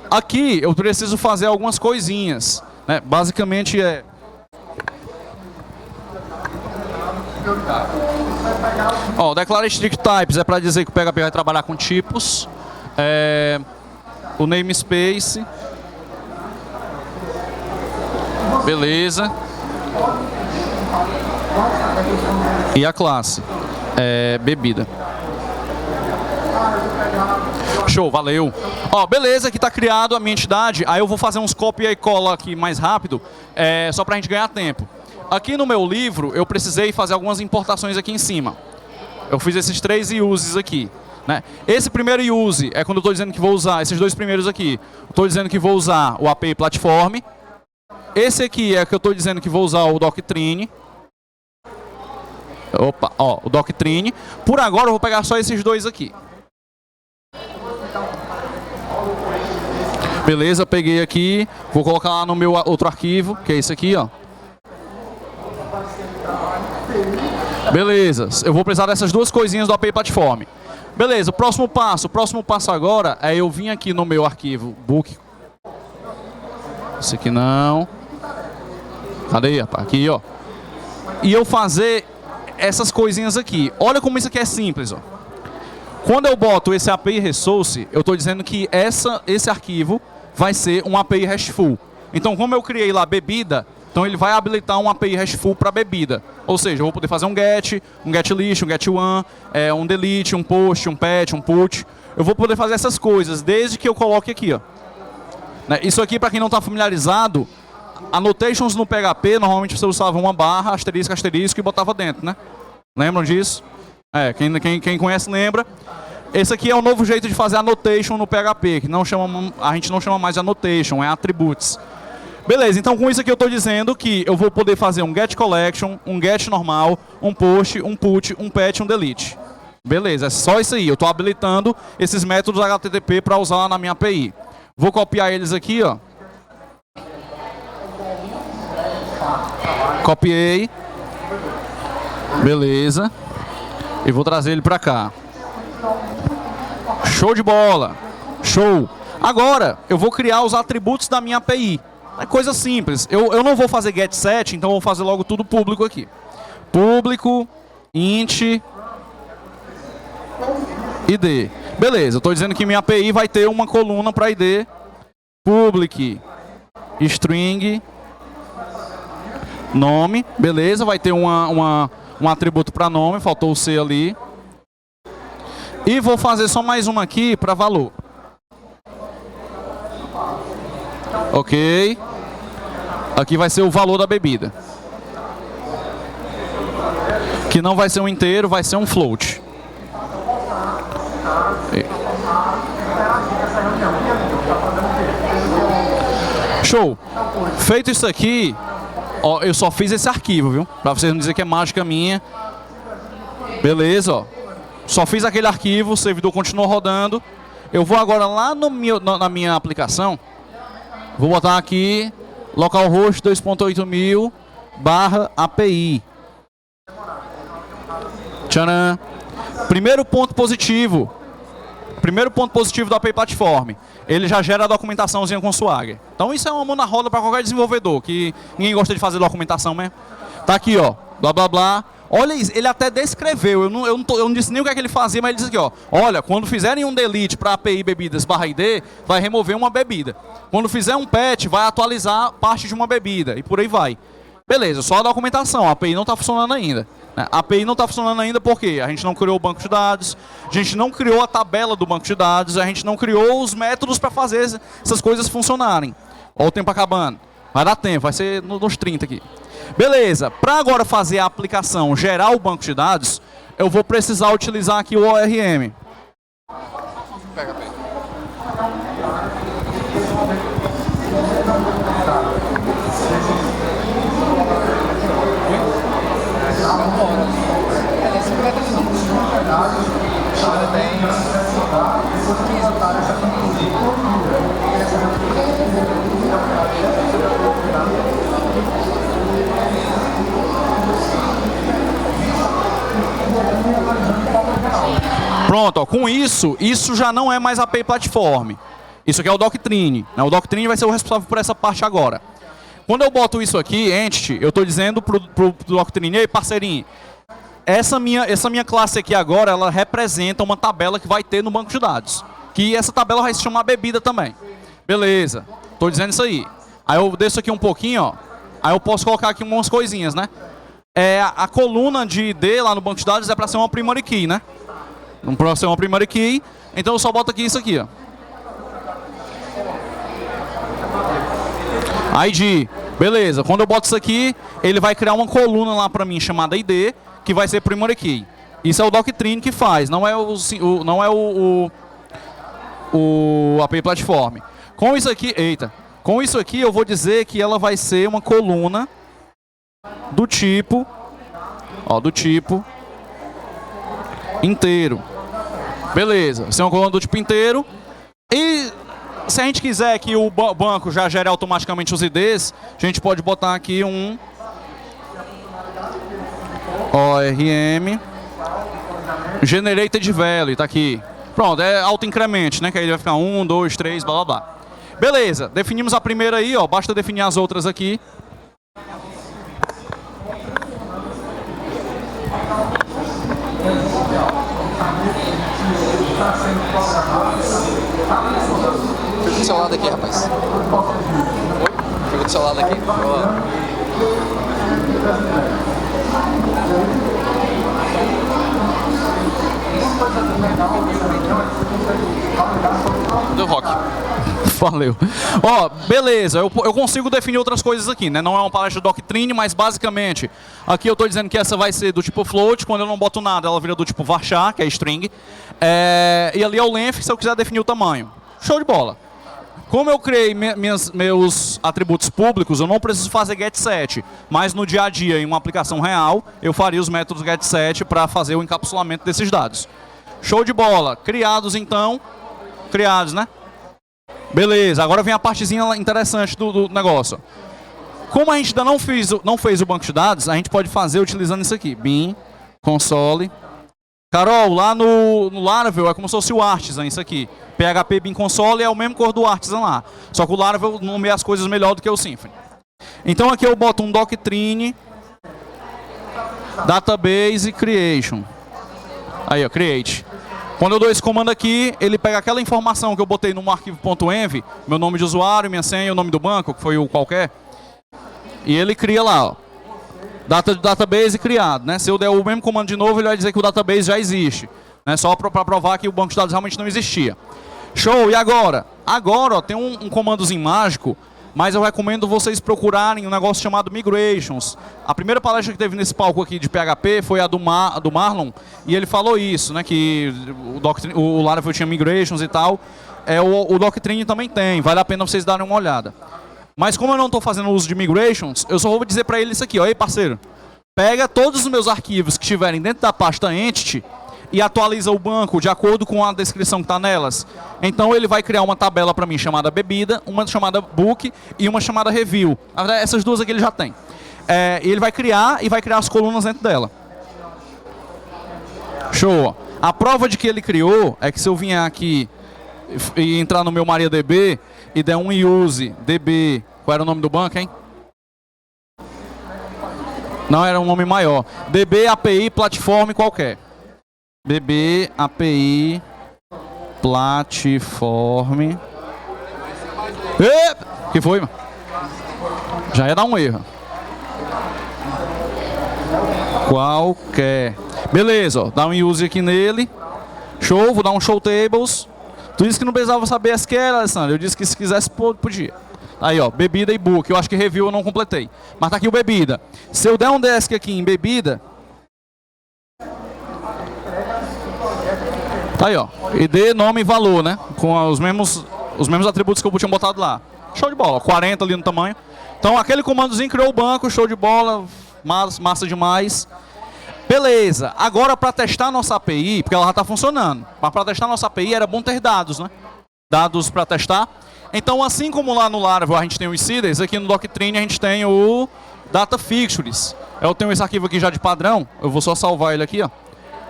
Aqui eu preciso fazer algumas coisinhas, né? Basicamente ó, declara strict types é para dizer que o PHP vai trabalhar com tipos. O namespace. Beleza. E a classe bebida. Show, valeu. Ó, beleza, aqui tá criado a minha entidade. Aí eu vou fazer uns copia e cola aqui mais rápido, só pra gente ganhar tempo. Aqui no meu livro, eu precisei fazer algumas importações aqui em cima. Eu fiz esses 3 uses aqui, né? Esse primeiro use é quando eu estou dizendo que vou usar, esses dois primeiros aqui, estou dizendo que vou usar o API Platform. Esse aqui é que eu estou dizendo que vou usar o Doctrine. Opa, ó, o Doctrine. Por agora eu vou pegar só esses dois aqui. Beleza, peguei aqui, vou colocar lá no meu outro arquivo, que é esse aqui, ó. Beleza, eu vou precisar dessas duas coisinhas do API Platform. Beleza, o próximo passo agora é eu vir aqui no meu arquivo book. Esse aqui não. Cadê, rapaz? Aqui, ó. E eu fazer essas coisinhas aqui. Olha como isso aqui é simples, ó. Quando eu boto esse API Resource, eu estou dizendo que esse arquivo vai ser um API RESTful. Então, como eu criei lá bebida, então ele vai habilitar um API RESTful para bebida. Ou seja, eu vou poder fazer um get list, um get one, um delete, um post, um patch, um put. Eu vou poder fazer essas coisas desde que eu coloque aqui, ó. Né? Isso aqui, para quem não está familiarizado, annotations no PHP, normalmente você usava uma barra, asterisco, asterisco e botava dentro, né? Lembram disso? Quem conhece lembra. Esse aqui é o novo jeito de fazer annotation no PHP, que a gente não chama mais de annotation, é attributes. Beleza, então com isso aqui eu estou dizendo que eu vou poder fazer um get collection, um get normal, um post, um put, um patch, um delete. Beleza, é só isso aí. Eu estou habilitando esses métodos HTTP para usar lá na minha API. Vou copiar eles aqui, ó. Copiei. Beleza. E vou trazer ele para cá. Show de bola. Show. Agora, eu vou criar os atributos da minha API. É coisa simples. Eu não vou fazer get set, então eu vou fazer logo tudo público aqui. Público, int, id. Beleza, eu estou dizendo que minha API vai ter uma coluna para id. Public, string, nome. Beleza, vai ter um atributo para nome, faltou o C ali. E vou fazer só mais uma aqui para valor. Ok. Aqui vai ser o valor da bebida. Que não vai ser um inteiro, vai ser um float. Show. Feito isso aqui, ó, eu só fiz esse arquivo, viu? Pra vocês não dizerem que é mágica minha. Beleza, ó. Só fiz aquele arquivo, o servidor continuou rodando. Eu vou agora lá no na minha aplicação. Vou botar aqui localhost 2.8000 /API. Tcharam! Primeiro ponto positivo da API Platform. Ele já gera a documentaçãozinha com Swagger. Então isso é uma mão na roda para qualquer desenvolvedor, que ninguém gosta de fazer documentação mesmo. Tá aqui, ó, blá blá blá. Olha isso, ele até descreveu, eu não disse nem o que é que ele fazia, mas ele disse aqui, ó. Olha, quando fizerem um delete para API bebidas /ID, vai remover uma bebida. Quando fizer um patch, vai atualizar parte de uma bebida, e por aí vai. Beleza, só a documentação, a API não está funcionando ainda. A API não está funcionando ainda porque a gente não criou o banco de dados, a gente não criou a tabela do banco de dados, a gente não criou os métodos para fazer essas coisas funcionarem. Olha o tempo acabando. Vai dar tempo, vai ser nos 30 aqui. Beleza, para agora fazer a aplicação, gerar o banco de dados, eu vou precisar utilizar aqui o ORM. Pronto, ó, com isso já não é mais API Platform. Isso aqui é o Doctrine, né? O Doctrine vai ser o responsável por essa parte agora. Quando eu boto isso aqui, Entity, eu estou dizendo pro Doctrine, ei, parceirinho, essa minha classe aqui agora, ela representa uma tabela que vai ter no banco de dados. Que essa tabela vai se chamar bebida também. Beleza, estou dizendo isso aí. Aí eu desço aqui um pouquinho, ó. Aí eu posso colocar aqui umas coisinhas, né? A coluna de ID lá no banco de dados é para ser uma primary key, né? Não para ser uma primary key, então eu só boto aqui isso aqui, ó. ID, beleza. Quando eu boto isso aqui, ele vai criar uma coluna lá para mim chamada ID, que vai ser primary key. Isso é o Doctrine que faz, não é o API Platform. Com isso aqui, com isso aqui eu vou dizer que ela vai ser uma coluna do tipo, ó, inteiro. Beleza, vai ser uma coluna do tipo inteiro. E se a gente quiser que o banco já gere automaticamente os IDs, a gente pode botar aqui um ORM Generated Value, tá aqui. Pronto, é auto-increment, né? Que aí ele vai ficar 1, 2, 3, blá blá blá. Beleza, definimos a primeira aí, ó. Basta definir as outras aqui. Fica do seu lado aqui, rapaz. Oi? Fica do seu lado aqui. Do rock. Valeu. Ó, beleza, eu consigo definir outras coisas aqui, né? Não é uma palestra Doctrine, mas basicamente aqui eu estou dizendo que essa vai ser do tipo float. Quando eu não boto nada, ela vira do tipo varchar, que é string. E ali é o length, se eu quiser definir o tamanho. Show de bola. Como eu criei meus atributos públicos, eu não preciso fazer getSet, mas no dia a dia, em uma aplicação real, eu faria os métodos getSet para fazer o encapsulamento desses dados. Show de bola. Criados, então. Criados, né? Beleza, agora vem a partezinha interessante do negócio. Como a gente ainda não fez o banco de dados, a gente pode fazer utilizando isso aqui. Bin, console. Carol, lá no Laravel é como se fosse o Artisan, isso aqui. PHP Bin Console é o mesmo cor do Artisan lá. Só que o Laravel nomeia as coisas melhor do que o Symfony. Então aqui eu boto um Doctrine, Database Creation. Aí, ó, Create. Quando eu dou esse comando aqui, ele pega aquela informação que eu botei no arquivo .env, meu nome de usuário, minha senha, o nome do banco, que foi o qualquer, e ele cria lá, ó, database criado, né? Se eu der o mesmo comando de novo, ele vai dizer que o database já existe, né? Só para provar que o banco de dados realmente não existia. Show, e agora? Agora, ó, tem um comandozinho mágico mas eu recomendo vocês procurarem um negócio chamado Migrations. A primeira palestra que teve nesse palco aqui de PHP foi a do Marlon, e ele falou isso, né, que o Laravel tinha Migrations e tal. O Doctrine também tem, vale a pena vocês darem uma olhada. Mas como eu não estou fazendo uso de Migrations, eu só vou dizer para ele isso aqui, ó, ei parceiro, pega todos os meus arquivos que estiverem dentro da pasta Entity e atualiza o banco de acordo com a descrição que está nelas. Então ele vai criar uma tabela para mim chamada bebida, uma chamada book e uma chamada review. Essas duas aqui ele já tem. E ele vai criar as colunas dentro dela. Show. A prova de que ele criou é que se eu vier aqui e entrar no meu MariaDB e der um use db, qual era o nome do banco, hein? Não, era um nome maior. DB API Platform qualquer. DB API Platform. Que foi, mano? Já ia dar um erro. Qualquer. Beleza, ó. Dá um use aqui nele. Show, vou dar um show tables. Tu disse que não precisava saber SQL, Alessandro. Eu disse que se quisesse, podia. Aí, ó, bebida e book. Eu acho que review eu não completei. Mas tá aqui o bebida. Se eu der um desk aqui em bebida... Tá aí, ó. ID, nome e valor, né? Com os mesmos atributos que eu tinha botado lá. Show de bola. 40 ali no tamanho. Então, aquele comandozinho criou o banco. Show de bola. Massa demais. Beleza. Agora, para testar a nossa API, porque ela já está funcionando. Mas para testar a nossa API, era bom ter dados, né? Dados para testar. Então, assim como lá no Laravel a gente tem os seeders, aqui no Doctrine a gente tem o Data Fixtures. Eu tenho esse arquivo aqui já de padrão. Eu vou só salvar ele aqui, ó.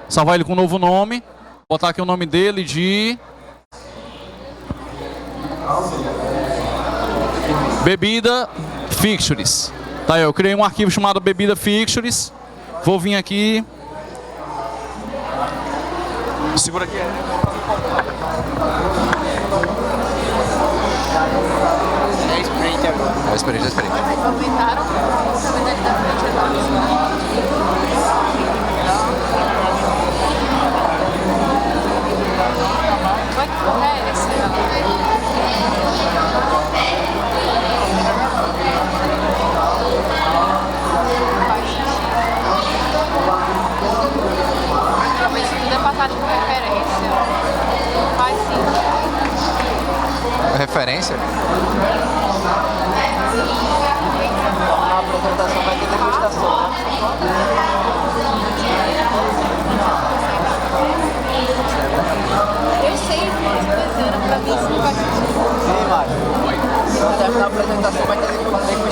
Salvar ele com um novo nome. Botar aqui o nome dele de... Bebida Fixtures. Tá aí, eu criei um arquivo chamado Bebida Fixtures. Vou vir aqui. Segura aqui. É sprint agora. É sprint. Aumentaram a funcionalidade da frente agora. Referência? Na apresentação vai ter degustação, né? Eu sei, pra mim isso não vai ser. Sim, Mário. Na apresentação vai ter degustação,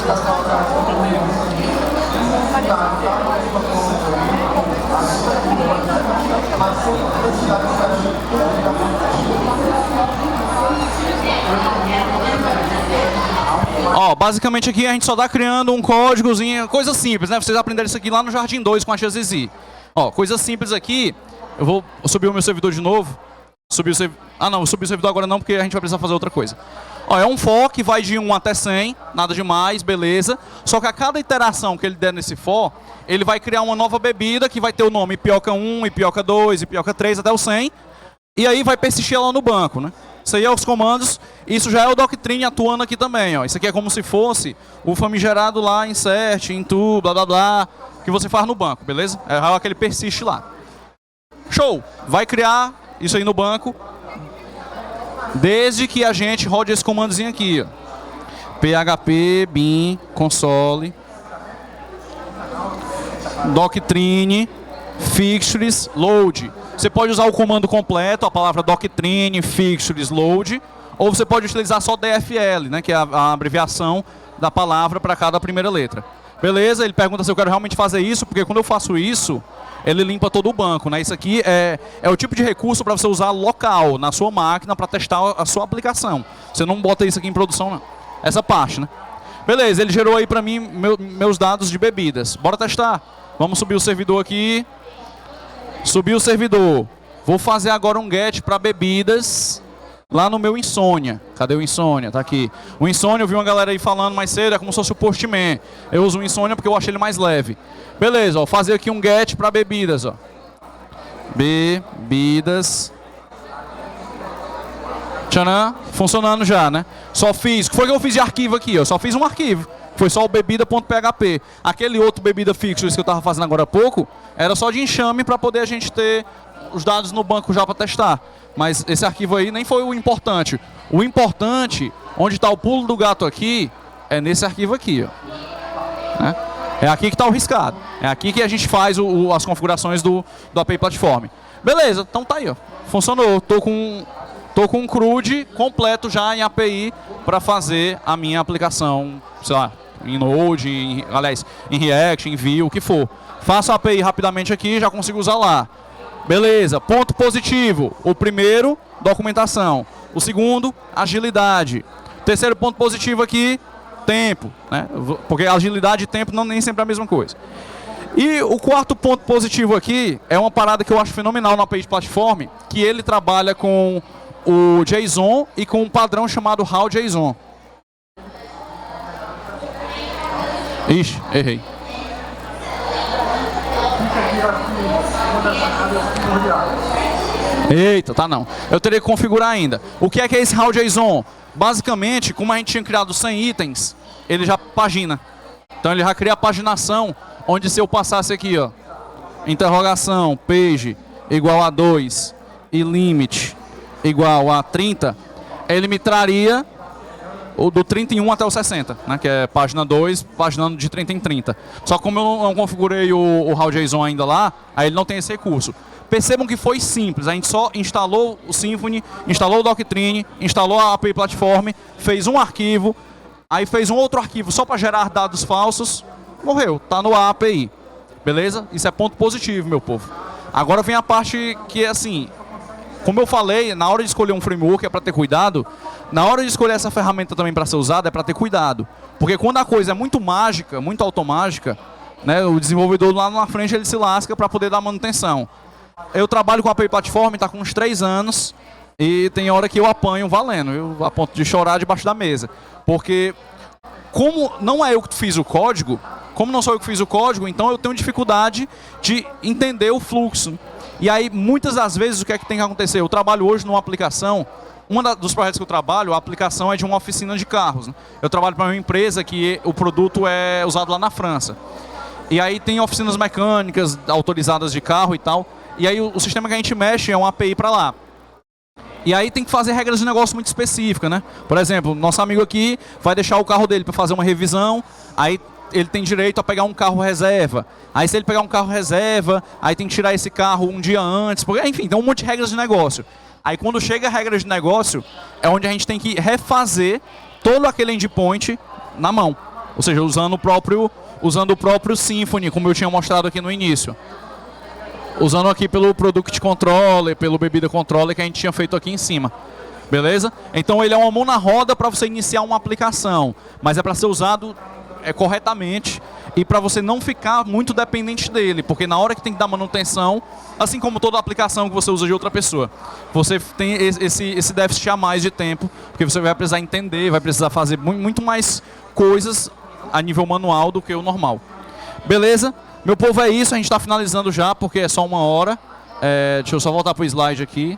Ó, basicamente aqui a gente só tá criando um códigozinho, coisa simples, né? Vocês aprenderam isso aqui lá no Jardim 2 com a XZZ. Ó, coisa simples aqui. Eu vou subir o meu servidor de novo. Não, subir o servidor agora não, porque a gente vai precisar fazer outra coisa. Ó, é um for que vai de 1 até 100, nada demais, beleza. Só que a cada iteração que ele der nesse for, ele vai criar uma nova bebida que vai ter o nome Ipioca 1, Ipioca 2, Ipioca 3 até o 100. E aí vai persistir ela no banco, né? Isso aí é os comandos. Isso já é o Doctrine atuando aqui também, ó. Isso aqui é como se fosse o famigerado lá, insert, into, blá blá blá, que você faz no banco, beleza? É aquele persiste lá. Show! Vai criar isso aí no banco, desde que a gente rode esse comandozinho aqui, ó. PHP bin console Doctrine fixtures load. Você pode usar o comando completo, a palavra Doctrine fixtures load, ou você pode utilizar só DFL, né, que é a abreviação da palavra para cada primeira letra. Beleza? Ele pergunta se eu quero realmente fazer isso, porque quando eu faço isso, ele limpa todo o banco, né? Isso aqui é o tipo de recurso para você usar local, na sua máquina, para testar a sua aplicação. Você não bota isso aqui em produção, não. Essa parte, né? Beleza, ele gerou aí para mim meus dados de bebidas. Bora testar. Vamos subir o servidor aqui. Subir o servidor. Vou fazer agora um get para bebidas lá no meu Insônia. Cadê o Insônia? Tá aqui. O Insônia, eu vi uma galera aí falando mais cedo, é como se fosse o Postman. Eu uso o Insônia porque eu achei ele mais leve. Beleza, ó, fazer aqui um get para bebidas, ó. Bebidas. Tcharam, funcionando já, né? Só fiz, o que foi que eu fiz de arquivo aqui? Eu só fiz um arquivo. Foi só o bebida.php. Aquele outro bebida fixtures que eu estava fazendo agora há pouco, era só de enxame para poder a gente ter os dados no banco já para testar. Mas esse arquivo aí nem foi o importante. O importante, onde está o pulo do gato aqui, é nesse arquivo aqui, ó. Né? É aqui que está o riscado. É aqui que a gente faz as configurações do API Platform. Beleza, então tá aí, ó. Funcionou. Tô com um CRUD completo já em API para fazer a minha aplicação, sei lá, em Node, aliás, em React, em Vue, o que for. Faço a API rapidamente aqui e já consigo usar lá. Beleza, ponto positivo. O primeiro, documentação. O segundo, agilidade. Terceiro ponto positivo aqui, tempo, né? Porque agilidade e tempo não nem sempre é a mesma coisa. E o quarto ponto positivo aqui é uma parada que eu acho fenomenal na API Platform, que ele trabalha com o JSON e com um padrão chamado HowJSON. Ixi, errei. Eita, tá não. Eu teria que configurar ainda. O que é esse HowJSON? Basicamente, como a gente tinha criado 100 itens, ele já pagina. Então ele já cria a paginação, onde se eu passasse aqui, ó, interrogação, page, igual a 2, e limit, igual a 30, ele me traria o do 31 até o 60, né, que é página 2, paginando de 30 em 30. Só que como eu não configurei o HowJSON ainda lá, aí ele não tem esse recurso. Percebam que foi simples, a gente só instalou o Symfony, instalou o Doctrine, instalou a API Platform, fez um arquivo, aí fez um outro arquivo só para gerar dados falsos, morreu, tá no API. Beleza? Isso é ponto positivo, meu povo. Agora vem a parte que é assim, como eu falei, na hora de escolher um framework é para ter cuidado, na hora de escolher essa ferramenta também para ser usada é para ter cuidado. Porque quando a coisa é muito mágica, muito automágica, né, o desenvolvedor lá na frente ele se lasca para poder dar manutenção. Eu trabalho com a API Platform, está com uns 3 anos, e tem hora que eu apanho valendo, a ponto de chorar debaixo da mesa. Porque, como não é eu que fiz o código, como não sou eu que fiz o código, então eu tenho dificuldade de entender o fluxo. E aí, muitas das vezes, o que é que tem que acontecer? Eu trabalho hoje numa aplicação, dos projetos que eu trabalho, a aplicação é de uma oficina de carros, né? Eu trabalho para uma empresa que o produto é usado lá na França. E aí tem oficinas mecânicas autorizadas de carro e tal. E aí o sistema que a gente mexe é uma API para lá. E aí tem que fazer regras de negócio muito específicas, né? Por exemplo, nosso amigo aqui vai deixar o carro dele para fazer uma revisão, aí ele tem direito a pegar um carro reserva. Aí se ele pegar um carro reserva, aí tem que tirar esse carro um dia antes. Porque, enfim, tem um monte de regras de negócio. Aí quando chega a regra de negócio, é onde a gente tem que refazer todo aquele endpoint na mão. Ou seja, usando o próprio Symfony, como eu tinha mostrado aqui no início. Usando aqui pelo Product Controller, pelo Bebida Controller que a gente tinha feito aqui em cima. Beleza? Então ele é uma mão na roda para você iniciar uma aplicação. Mas é para ser usado corretamente e para você não ficar muito dependente dele. Porque na hora que tem que dar manutenção, assim como toda aplicação que você usa de outra pessoa, você tem esse déficit a mais de tempo, porque você vai precisar entender, vai precisar fazer muito mais coisas a nível manual do que o normal. Beleza? Meu povo, é isso, a gente está finalizando já, porque é só 1 hora. Deixa eu só voltar para o slide aqui.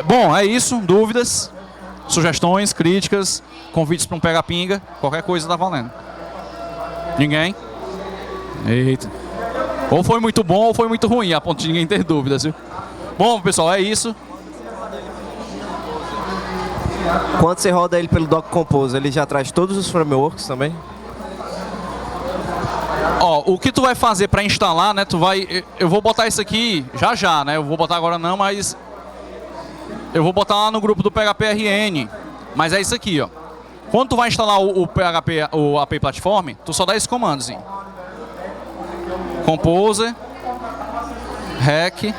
Bom, é isso. Dúvidas, sugestões, críticas, convites para um pega-pinga, qualquer coisa tá valendo. Ninguém? Eita. Ou foi muito bom ou foi muito ruim, a ponto de ninguém ter dúvidas, viu? Bom, pessoal, é isso. Quando você roda ele pelo Docker Compose, ele já traz todos os frameworks também? Ó, o que tu vai fazer para instalar, né? Eu vou botar isso aqui já, né? Eu vou botar agora não, mas eu vou botar lá no grupo do PHP-RN. Mas é isso aqui, ó. Quando tu vai instalar o API Platform, tu só dá esse comandozinho. Composer, rec,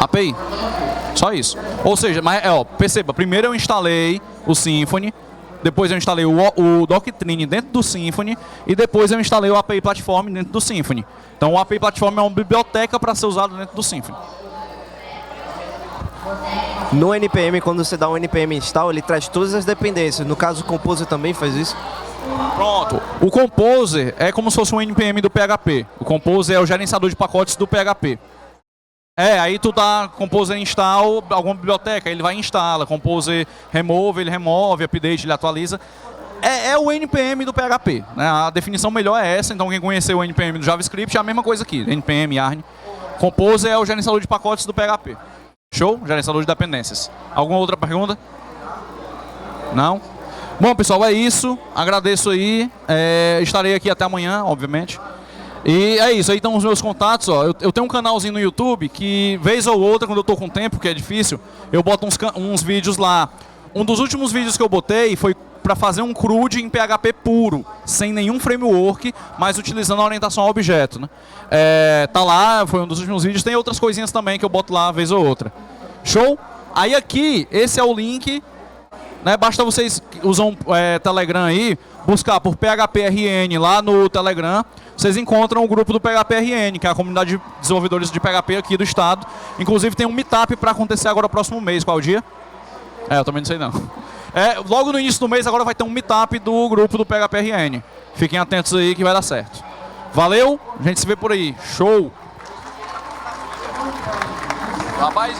API. Só isso. Ou seja, perceba, primeiro eu instalei o Symfony, depois eu instalei o Doctrine dentro do Symfony e depois eu instalei o API Platform dentro do Symfony. Então o API Platform é uma biblioteca para ser usado dentro do Symfony. No NPM, quando você dá um NPM install, ele traz todas as dependências. No caso, o Composer também faz isso? Pronto. O Composer é como se fosse um NPM do PHP. O Composer é o gerenciador de pacotes do PHP. Aí tu dá Composer install alguma biblioteca, ele vai e instala, Composer remove, ele remove, update, ele atualiza. É o NPM do PHP, né? A definição melhor é essa, então quem conheceu o NPM do JavaScript é a mesma coisa aqui, NPM, Yarn. Composer é o gerenciador de pacotes do PHP. Show? Gerenciador de dependências. Alguma outra pergunta? Não? Bom, pessoal, é isso. Agradeço aí. Estarei aqui até amanhã, obviamente. E é isso, aí estão os meus contatos, ó. Eu tenho um canalzinho no YouTube que, vez ou outra, quando eu tô com tempo, que é difícil, eu boto uns vídeos lá. Um dos últimos vídeos que eu botei foi para fazer um CRUD em PHP puro, sem nenhum framework, mas utilizando a orientação ao objeto, né? Tá lá, foi um dos últimos vídeos. Tem outras coisinhas também que eu boto lá, vez ou outra. Show? Aí aqui, esse é o link, né? Basta vocês usam Telegram aí, buscar por PHPRN lá no Telegram, vocês encontram o grupo do PHPRN, que é a comunidade de desenvolvedores de PHP aqui do estado. Inclusive tem um meetup para acontecer agora no próximo mês. Qual o dia? Eu também não sei não. Logo no início do mês agora vai ter um meetup do grupo do PHPRN. Fiquem atentos aí que vai dar certo. Valeu, a gente se vê por aí. Show! Rapaz,